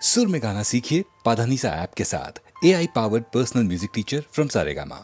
सुर में गाना सीखिए पाधानीसा ऐप के साथ। AI powered personal music teacher from Saregama.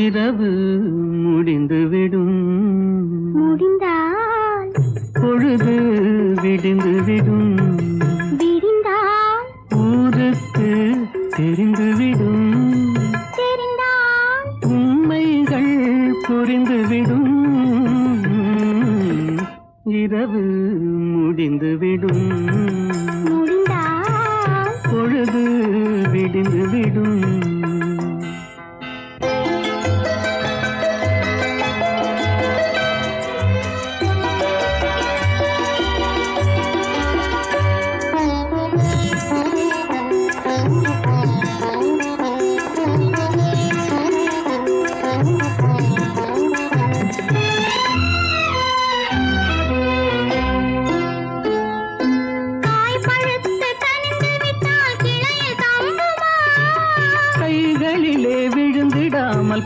இரவு முடிந்துவிடும், முடிந்தால் பொழுது விடிந்துவிடும், விடிந்தால் ஊருக்கு தெரிந்துவிடும், தெரிந்தால் உண்மைகள் புரிந்துவிடும். இரவு முடிந்துவிடும், முடிந்தால் பொழுது விடிந்துவிடும்.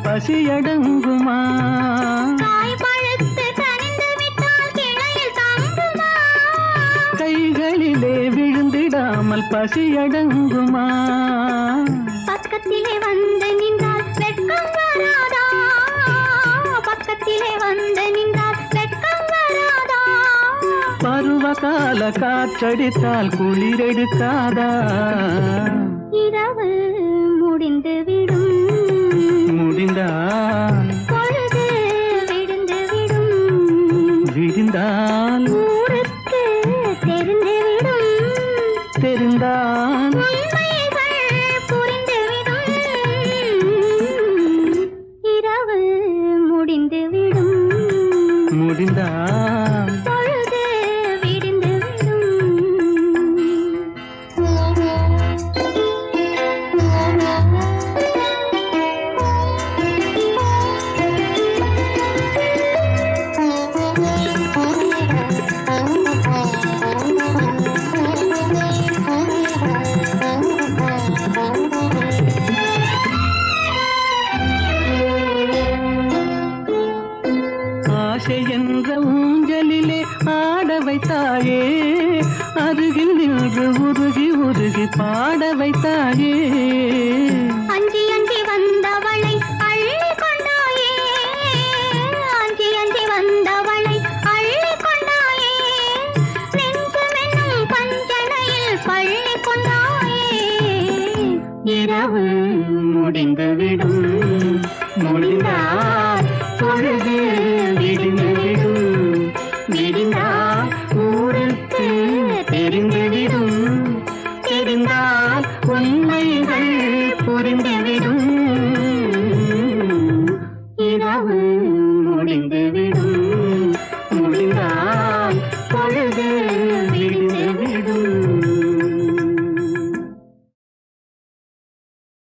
பசியடங்குமா? காய் பழுத்து கனிந்து விட்டால் கிளையில் தங்குமா? கைகளிலே விழுந்திடாமல் பசியடங்குமா? பக்கத்திலே வந்து நின்றால் வெட்கம் வர வராதா பக்கத்திலே வந்து நின்றால் வெட்கம் வராதா பருவகால காற்றடித்தால் குளிரெடுக்காதா இரவு முடிந்து விடும் முடிந்தால் பொழுது விடுந்து விடும் விடிந்தால் ஊருக்கு தெரிந்து விடும் தெரிந்தால் உண்மைகள் புரிந்துவிடும் இரவு முடிந்துவிடும் முடிந்தால் பொழுது ஆசை என்ற ஊஞ்சலிலே ஆட வைத்தாயே அருகில் நின்று உருகி உருகி பாட வைத்தாயே அஞ்சி அஞ்சி வந்தவளை அள்ளி கொண்டாயே அஞ்சி அஞ்சி வந்தவளை அள்ளி கொண்டாயே நெஞ்சமென்னும் பஞ்சனையில் பள்ளி கொண்டாயே இரவு முடிந்துவிடும் முடிந்தால் பொழுது விடிந்துவிடும் விடிந்தால் ஊருக்கு தெரிந்துவிடும் தெரிந்தால் உண்மைகள் புரிந்துவிடும் இரவு முடிந்துவிடும் முடிந்தால் பொழுது விடிந்துவிடும்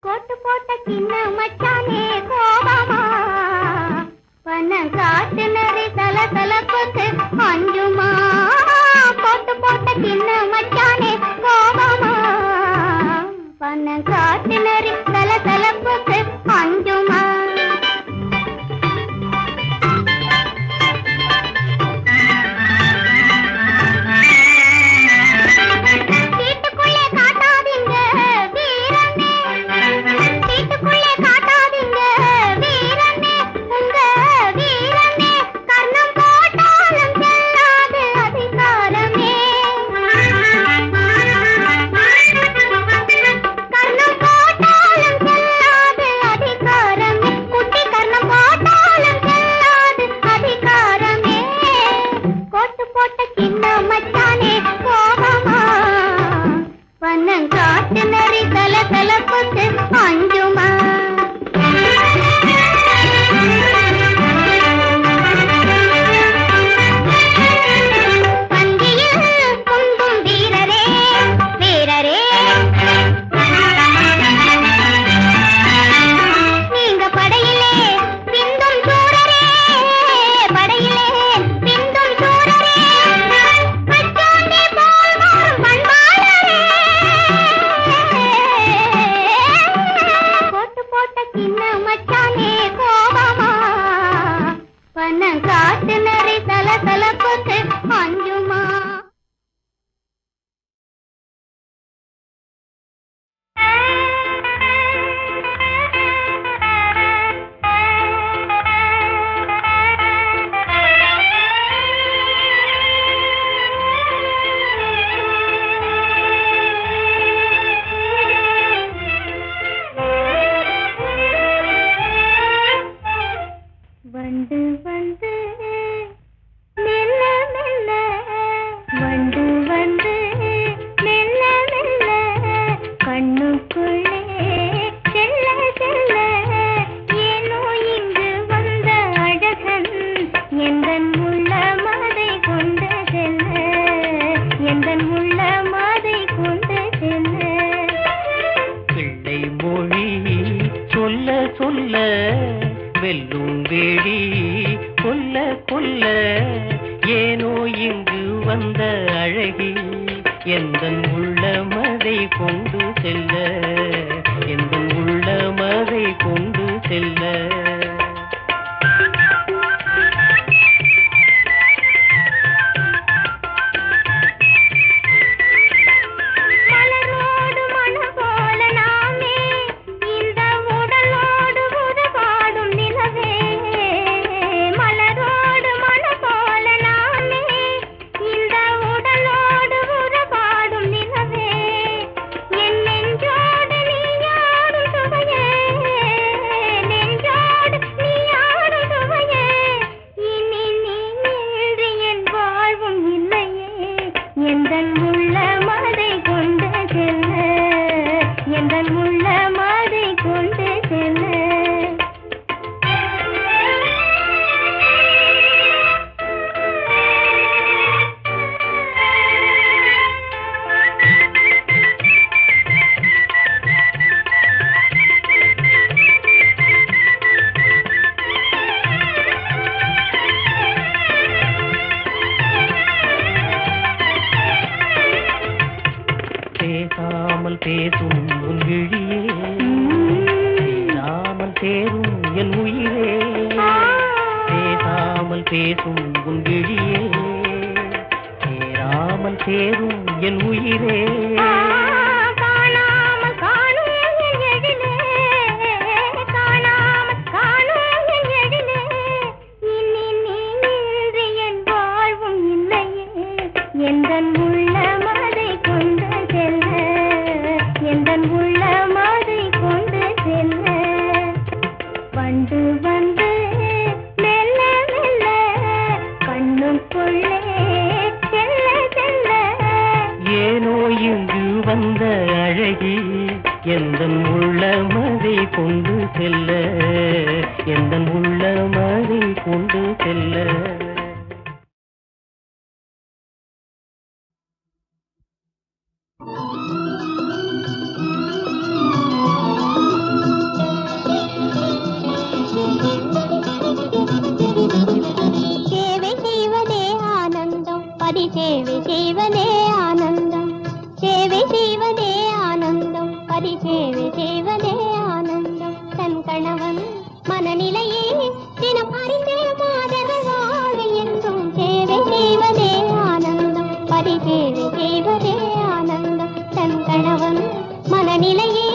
கோட்டு போட்ட சின்ன மச்சானே கோபமா பணம் காட்டு நரி தலதலப்புக்கு அஞ்சுமா கோட்டு போட்ட சின்ன மச்சானே கோபமா பணம் காட்டு நரி தலதலப்புக்கு அஞ்சுமா வீட்டுக்குள்ளே காட்டாதீங்க வீரனே வீட்டுக்குள்ளே காட்டாதீங்க வீரனே உங்க வீரனே கர்ணம் போட்டாலும் செல்லாது அதிகாரமே கர்ணம் போட்டாலும் செல்லாது அதிகாரமே குட்டி கர்ணம் போட்டாலும் செல்லாது அதிகாரமே கோட்டு போட்ட சின்ன மச்சானே கோபமா வண்ணம் காட்டு நரி தலதலப்புக்கு அஞ்சுமா பந்தியில் குந்தும் வீரரே வீரரே நீங்க படையிலே பிந்தும் சூரரே படையிலே பிந்தும் சூரரே அச்சாண்டே போல் மாறும் பண்பாளரே போட்டு போட்ட சின்ன மச்சானே கோபமா பணம் காட்டு நரி தலதலப்புக்கு அஞ்சுமா வண்டு வந்து மெல்ல மெல்ல வண்டு வந்து மெல்ல மெல்ல கண்ணுக்குள்ளே செல்ல செல்ல ஏனோ இங்கு வந்த அழகன் எந்தன் உள்ள மதை கொண்டு செல்ல எந்தன் உள்ள மதை கொண்டு செல்ல பிள்ளை மொழி சொல்ல சொல்ல வெல்லும் வேடி கொல்ல கொல்ல ஏனோ இங்கு வந்த அழகி எந்தன் உள்ளமதை கொண்டு செல்ல எந்தன் உள்ளமதை கொண்டு செல்ல மலரோடு மன போல நாமே இந்த உடலோடு உதவாடும் பேசும் உன் விழியே சேராமல் சேரும் என் உயிரே காணாமல் காணும் என் எழிலே காணாமல் காணும் என் எழிலே இனி நீ இன்றி என் வாழ்வும் இல்லையே எந்தன் உள்ளமதை கொண்டு செல்ல எந்தன் உள்ளமதை கொண்டு செல்ல வந்து வந்து மெல்ல மெல்ல கண்ணுக்குள்ளே செல்ல செல்ல ஏனோ இங்கு வந்த அழகி எந்தன் உள்ளமதை கொண்டு செல்ல எந்தன் உள்ளமதை கொண்டு செல்ல சேவை செய்வதே ஆனந்தம் பரிசேவை செய்வதே ஆனந்தம் சேவை செய்வதே ஆனந்தம் பரிசேவை செய்வதே ஆனந்தம் தன் கணவன் மனநிலையே தினம் அறிந்தே மாதர்கள் வாழ்வு என்றும் சேவை செய்வதே ஆனந்தம் பரிசேவை செய்வதே ஆனந்தம் தன் கணவன் மனநிலையே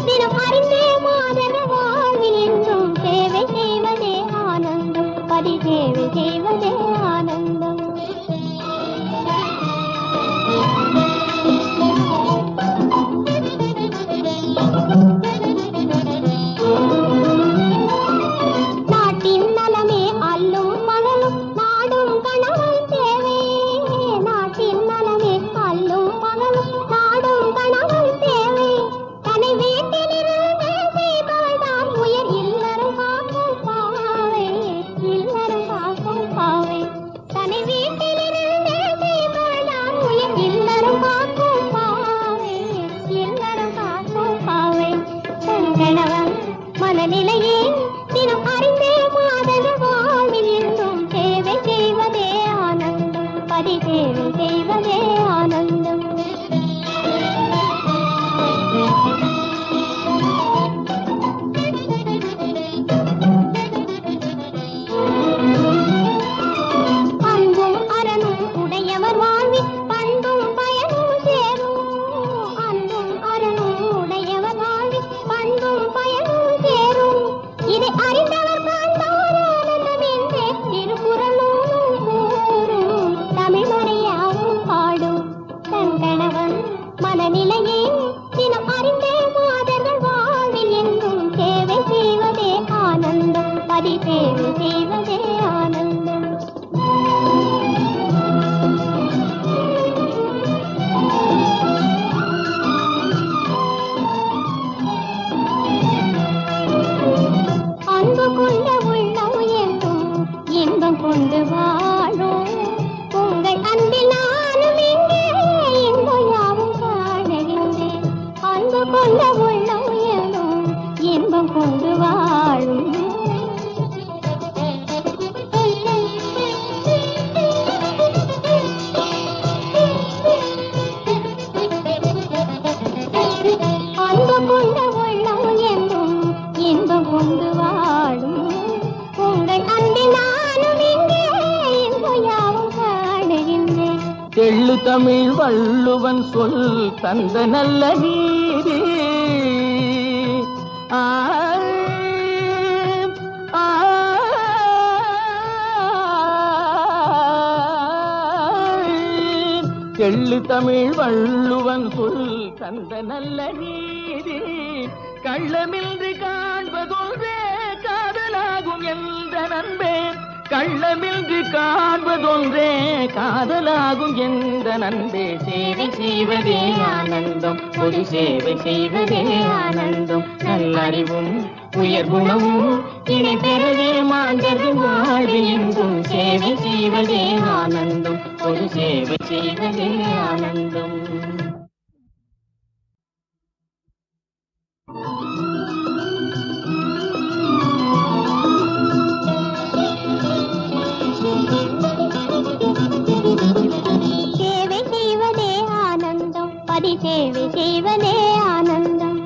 தினம் அறிந்தே மாதர்கள் வாழ்வு என்றும் சேவை செய்வதே ஆனந்தம் பரிசேவை செய்வதே ஆனந்தம் நாட்டின் நலமே அல்லும் மகளும் நாடும் கணவன் தேவை நாட்டின் நலமே அல்லும் மகளும் நாடும் கணவன் தேவை தன்னை வீட்டிலிருந்து செய்பவள் தான் உயர் இல்லறம் காக்கும் பாவை இல்லறம் காக்கும் பாவை தன்னை வீட்டிலிருந்து செய்பவள் தான் உயர் இல்லறம் காக்கும் பாவை இல்லறம் காக்கும் பாவை தன் கணவன் மனநிலையே தினம் அறிந்தே மாதங்கள் வாழ்வில் என்றும் சேவை செய்வதே ஆனந்தம் பரிசேவை செய்வதே ஆனந்தம் அன்பும் அரணும் உடையவர் வாழ்வில் பண்பும் பயனும் சேரும் அன்பும் அரணும் உடையவர் வாழ்வில் பண்பும் பயனும் சேரும் இதை அறிந்தவர் காண்பவர் ஆனந்தம் என்றே திருக்குறளும் கூறும் தமிழ்மறையாவும் பாடும் தன் கணவன் மனநிலையே தினம் அறிந்தே மாதர்கள் வாழ்வில் என்றும் சேவை செய்வதே ஆனந்தம் பரிசேவை செய்வதே ஆனந்தம் அன்பு கொண்ட உள்ளம் என்றும் இன்பம் கொண்டு வாழும் உங்கள் அன்பில் நானும் இங்கே இன்பம் யாவும் காணுகின்றேன் அன்பு கொண்ட உள்ளம் என்றும் இன்பம் கொண்டு வாழும் அன்பு கொண்ட உள்ளம் என்றும் இன்பம் கொண்டு வாழும் உங்கள் அன்பில் நானும் இங்கே இன்பம் யாவும் காணுகின்றேன் தெள்ளு தமிழ் வள்ளுவன் சொல் தந்த நல்ல நீதி ஆ, ஆ, தெள்ளு தமிழ் வள்ளுவன் சொல் தந்த நல்ல நீதி கள்ளமின்றி காண்பதொன்றே காதலாகும் என்ற நண்பே கள்ளமின்றி காண்பதொன்றே காதலாகும் என்ற நண்பே சேவை செய்வதே ஆனந்தம் ஒரு சேவை செய்வதே ஆனந்தம் நல்லறிவும் உயர் குணமும் இணை பெறவே மாந்தர்கள் வாழ்வு எங்கும் சேவை செய்வதே ஆனந்தம் ஒரு சேவை செய்வதே ஆனந்தம் சேவை செய்வதே ஆனந்தம் பரிசேவை செய்வதே ஆனந்தம்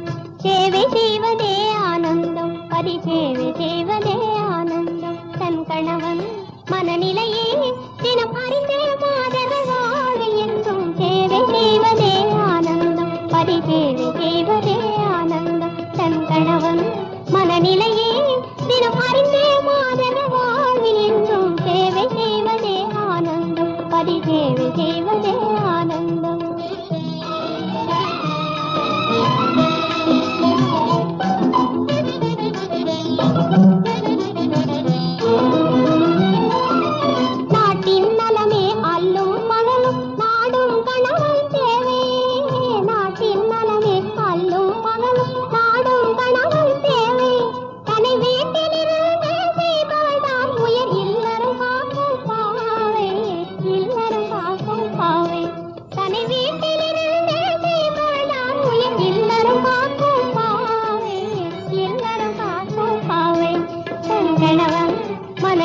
சேவை செய்வதே ஆனந்தம் பரிசேவை செய்வதே ஆனந்தம் தன் கணவன் மனநிலை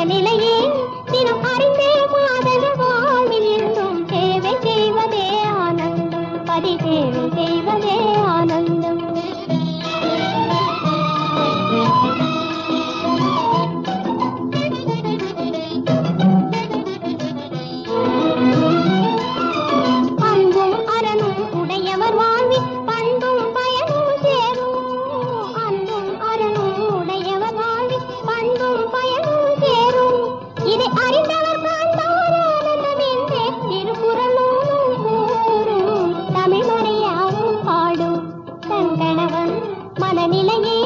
மனநிலையே தினம் அறிந்தே மாதவ வாழ்வில் என்றும் சேவை செய்வதே ஆனந்தம் பதி சேவை செய்வதே ஆனந்தம் அன்பும் அரணும் உடையவர் வாழ்வில் பண்பும் பயனும் சேரும் அன்பும் அரணும் உடையவர் வாழ்வில் பண்பும் பயனும் சேரும் இதை அறிந்தவர் காண்பார் ஆனந்தம் என்றே திருக்குறளும் கூறும் தமிழ் மறையாவும் பாடும் தன் கணவன் மனநிலையே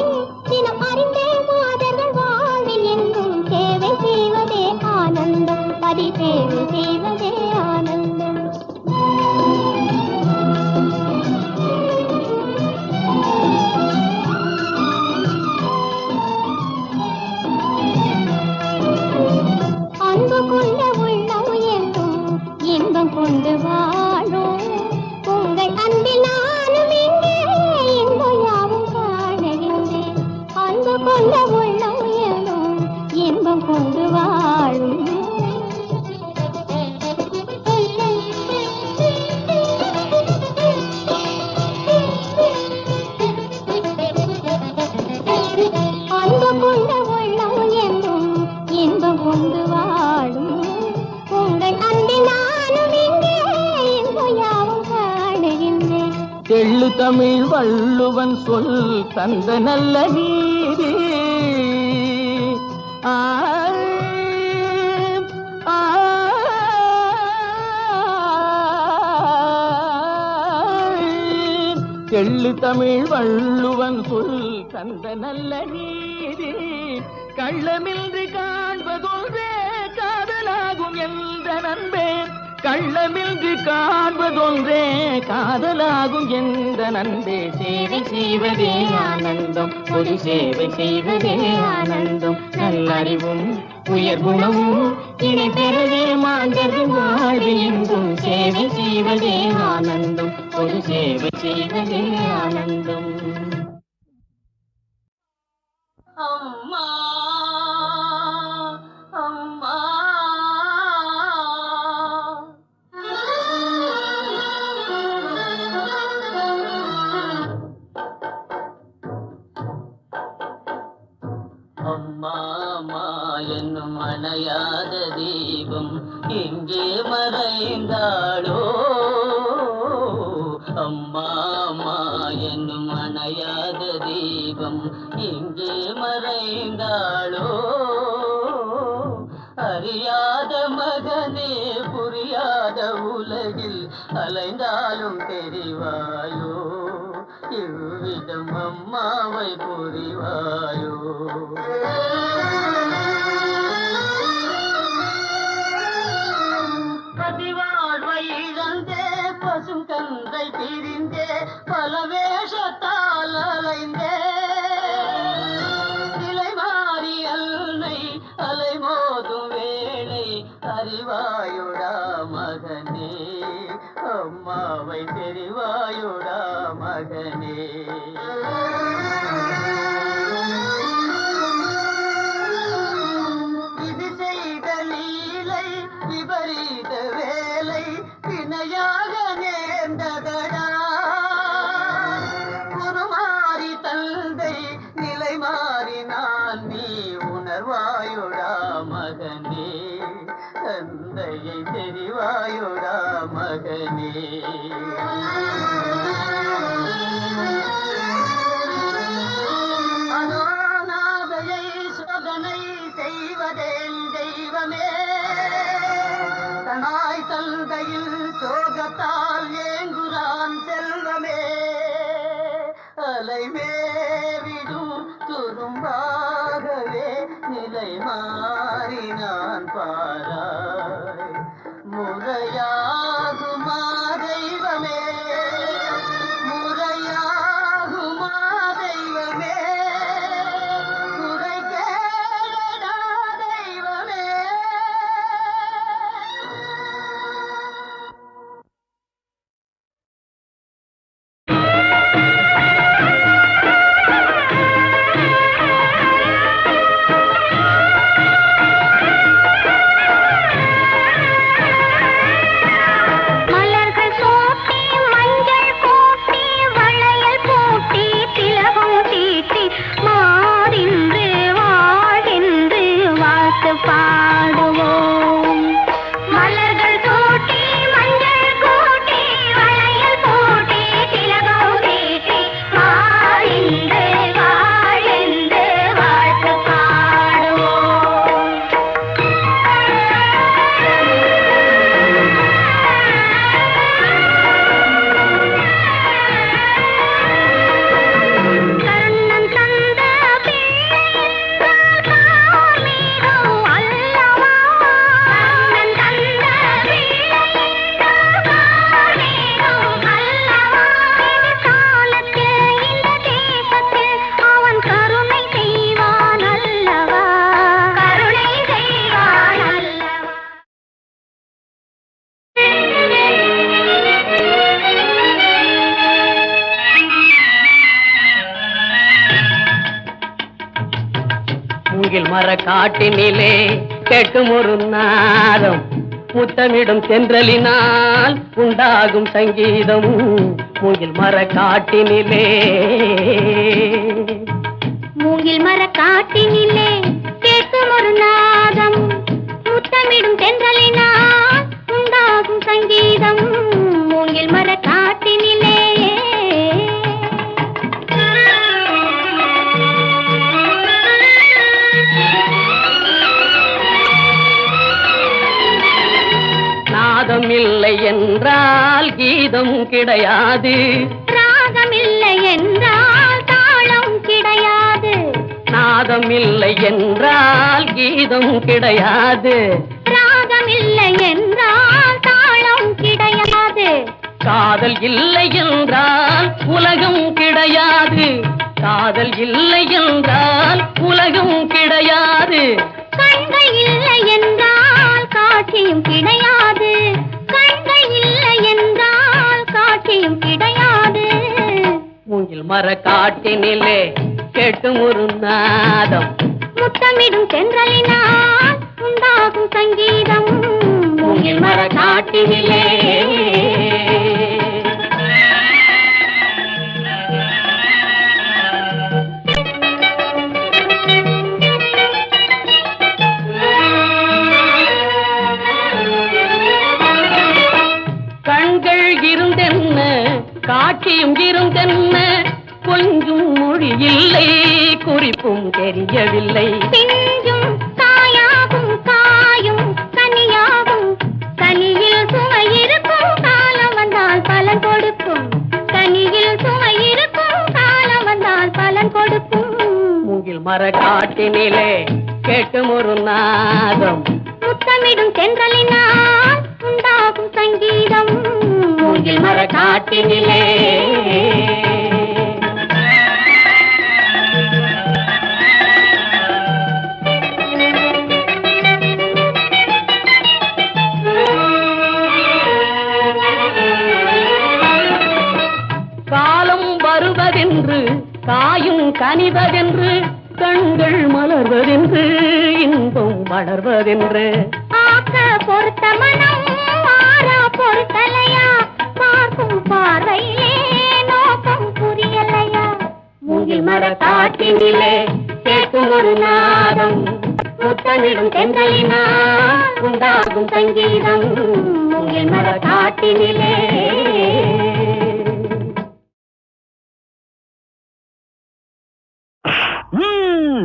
தினம் அறிந்தே மாதர்கள் வாழ்வில் என்றும் சேவை செய்வதே ஆனந்தம் பதி சேவை செய்வதே ஆனந்தம் அன்பு கொண்ட உள்ளம் என்றும் இன்பம் கொண்டு வாழும் உங்கள் அன்பில் நானும் இங்கே இன்பம் யாவும் காணுகின்றேன் அன்பு கொண்ட உள்ளம் என்றும் இன்பம் கொண்டு வாழும் அன்பு கொண்ட உள்ளம் என்றும் இன்பம் கொண்டு வாழும் உங்கள் அன்பில் நானும் இங்கே இன்பம் யாவும் காணுகின்றேன் தெள்ளு தமிழ் வள்ளுவன் சொல் தந்த நல்ல நீதி ஆ, ஆ, தெள்ளு தமிழ் வள்ளுவன் சொல் தந்த நல்ல நீதி கள்ளமின்றி காண்பதொன்றே காதலாகும் என்ற நண்பே கள்ளமின்றி காண்பதொன்றே காதலாகும் என்ற நண்பே சேவை செய்வதே ஆனந்தம் பொது சேவை செய்வதே ஆனந்தம் நல்லறிவும் உயர்குணமும் இணை பெறவே மாந்தர்கள் வாழ்வில் எங்கும் சேவை செய்வதே ஆனந்தம் பொது சேவை செய்வதே ஆனந்தம் அம்மா அம்மா அம்மா என்னும் அணையாத தீபம் எங்கே மறைந்தாளோ அம்மா என்னும் அணையாத தீபம் எங்கே மறைந்தாளோ அறியாத மகனே புரியாத உலகில் அலைந்தாலும் தெரிவாயோ இவ்விதம் அம்மாவை புரிவாயோ பதிவாழ்வை இழந்தே பசும் கந்தை பிரிந்தே பல வேஷத்தால் அலைந்தே நிலை மாறி அல்லை அலைமோதும் வேளை அறிவாயுடா மகனே அம்மாவை தெரிவாயுடா மகனே இது செய்த லீலை விபரீத வேலை வினையாக நேர்ந்ததடா குருமாறி தந்தை நிலை மாறி நான் நீ உணர்வாயுடா மகனே தந்தையை தெரிவாயுடா மகனே அனாதையை சோதனை செய்வதேன் தெய்வமே தனாய் தந்தையில் சோகத்தால் ஏங்குறான் செல்வமே அலைமேவிடும் துரும்பாகவே நிலை மாறி நான் பாராய் முறையாகுமா தெய்வமே முறையாகுமா தெய்வமே முறை கேளடா தெய்வமே மூங்கில் மர காட்டினிலே கேட்கும் ஒரு நாதம், முத்தமிடும் தென்றலினால் உண்டாகும் சங்கீதம். மூங்கில் மர காட்டினிலே, மூங்கில் மர காட்டினிலே கேட்கும் ஒரு நாதம், முத்தமிடும் தென்றலினால் உண்டாகும் சங்கீதம். மூங்கில் மர காட்டினிலே. நாதம் இல்லை என்றால் கீதம் கிடையாது, ராகம் இல்லை என்றால் தாளம் கிடையாது, நாதம் இல்லை என்றால் கீதம் கிடையாது, ராகம் இல்லை என்றால் தாளம் கிடையாது. காதல் இல்லை என்றால் உலகம் கிடையாது, காதல் இல்லை என்றால் உலகம் கிடையாது. கண்கள் இல்லை என்றால் காட்சியும் கிடையாது, கண்கள் இல்லை என்றால் காட்சியும் கிடையாது. மூங்கில் மர காட்டினிலே கேட்கும் ஒரு நாதம், முத்தமிடும் தென்றலினால் உண்டாகும் சங்கீதம். மூங்கில் மர காட்டினிலே. கண்கள் இருந்தென்ன காட்சியும் இருந்தென்ன, கொஞ்சம் மொழி இல்லை குறிப்பும் தெரியவில்லை. பிஞ்சும் காயாகும் காயும் கனியாகும், கனியில் சுவை இருக்கும் காலம் வந்தால் பலன் கொடுக்கும், கனியில் சுவை இருக்கும் காலம் வந்தால் பலன் கொடுக்கும். மூங்கில் மர காட்டினிலே கேட்கும் ஒரு நாதம், முத்தமிடும் தென்றலினால் உண்டாகும் சங்கீதம். மூங்கில் மர காட்டினிலே. காலம் வருவதென்று காயும் கனிவதென்று, கண்கள் மலர்வதென்று இன்பம் வளர்வதென்று. ஆக்க பொறுத்த மனம் மாறா பொறுத்தலையா, பார்க்கும் பார்வையிலே நோக்கம் புரியலையா. மூங்கில் மர காட்டினிலே கேட்கும் ஒரு நாதம், முத்தமிடும் தென்றலினால் உண்டாகும் சங்கீதம். மூங்கில் மர காட்டினிலே.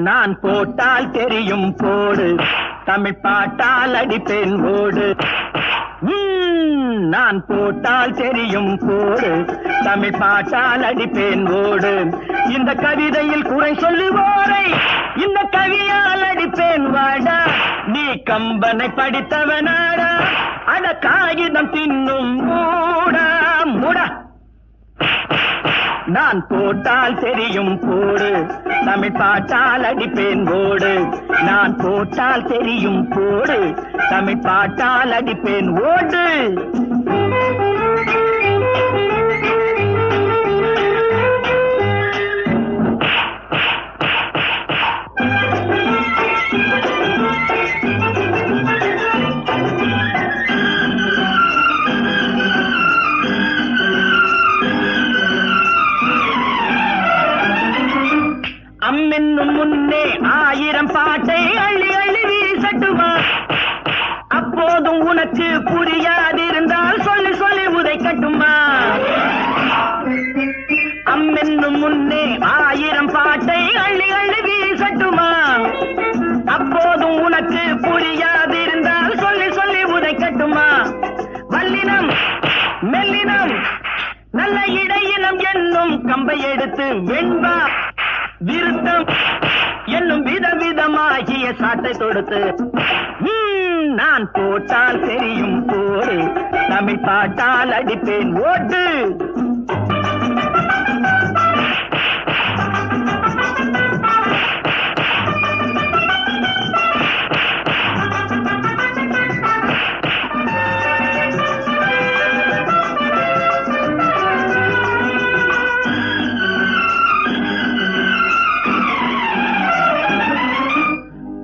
நான் போட்டால் தெரியும் போடு, தமிழ் பாட்டால் அடிப்பேன் ஓடு. நான் போட்டால் தெரியும் போடு, தமிழ் பாட்டால் அடிப்பேன் ஓடு. இந்த கவிதையில் குறை சொல்லுவோரை இந்த கவியால் அடிப்பேன் வாடா. நீ கம்பனை படித்தவனாடா, அட காகிதம் தின்னும் மூடா மூடா. நான் போட்டால் தெரியும் போடு, தமிழ் பாட்டால் அடிப்பேன் ஓடு. நான் போட்டால் தெரியும் போடு, தமிழ் பாட்டால் அடிப்பேன் ஓடு. அம்மென்னும் முன்னே 1000 பாட்டை அள்ளி அள்ளி வீசட்டுமா, அப்போதும் உனக்கு புரியாதிருந்தால் சொல்லி சொல்லி உதைக்கட்டுமா. அம்மென்னும் முன்னே 1000 பாட்டை அள்ளி அள்ளி வீசட்டுமா, அப்போதும் உனக்கு புரியாதிருந்தால் சொல்லி சொல்லி உதைக்கட்டுமா. வல்லினம் மெல்லினம் நல்ல இடையினம் என்னும் கம்பை எடுத்து வெண்பா விருத்தம் என்னும் விதவிதமாகிய சாட்டை தொடுத்து நான் போட்டால் தெரியும் போடு, தமிழ் பாட்டால் அடிப்பேன் ஓட்டு.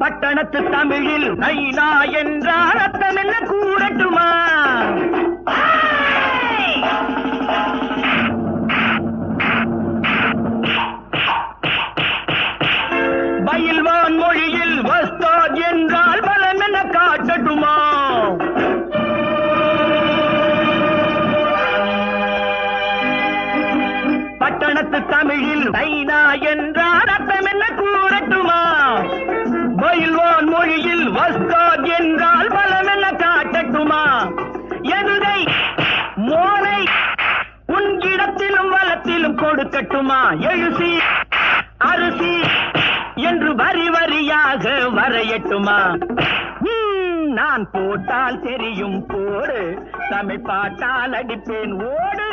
பட்டணத்து தமிழில் நைனா என்றால் அர்த்தம் என்ன கூறட்டுமா? பயில்வான் மொழியில் வஸ்தாத் என்றால் பலம் என்ன காட்டட்டுமா? பட்டணத்து தமிழில் நைனா என்றால் அர்த்தம் என்ன கூறட்டுமா? பயில்வான் மொழியில் வஸ்தாத் என்றால் பலம் என்ன காட்டட்டுமா? எதுகை மோனை உன் இடத்திலும் வளத்திலும் கொடுக்கட்டுமா? எழுசி அரிசி என்று வரி வரியாக வரையட்டுமா? நான் போட்டால் தெரியும் போடு, தமிழ் பாட்டால் அடிப்பேன் ஓடு.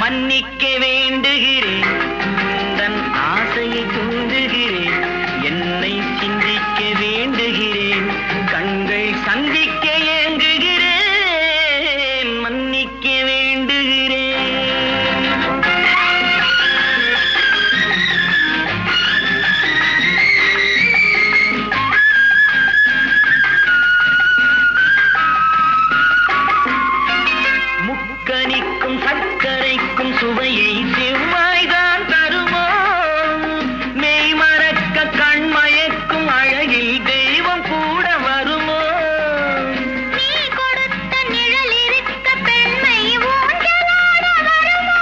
மன்னிக்க வேண்டுகிறேன், தன் ஆசையை தூண்டுகிறேன், என்னை சிந்திக்க வேண்டுகிறேன், கண்கள் சந்திக்க ஏங்குகிறேன், மன்னிக்க வேண்டுகிறேன். முக்கனிக்கும் சர்க்கரைக்கும் சுவையை செவ்வாய்தான் தருமோ, மெய் மறக்க கண்மயக்கும் அழகில் தெய்வம் கூட வருமோ. நீ கொடுத்த நிழல் இருக்க பெண்மை ஊஞ்சலாட வருமோ,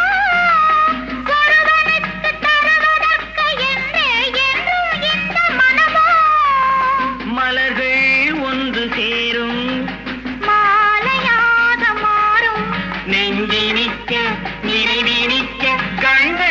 ஒருவனுக்கு தருவதற்கு என்ன என்றும் இந்த மனமோ. மலர்கள் ஒன்று சேரும், மாலையாக மாறும், நெஞ்சி நிற்க நினைவி நிற்க கண்கள்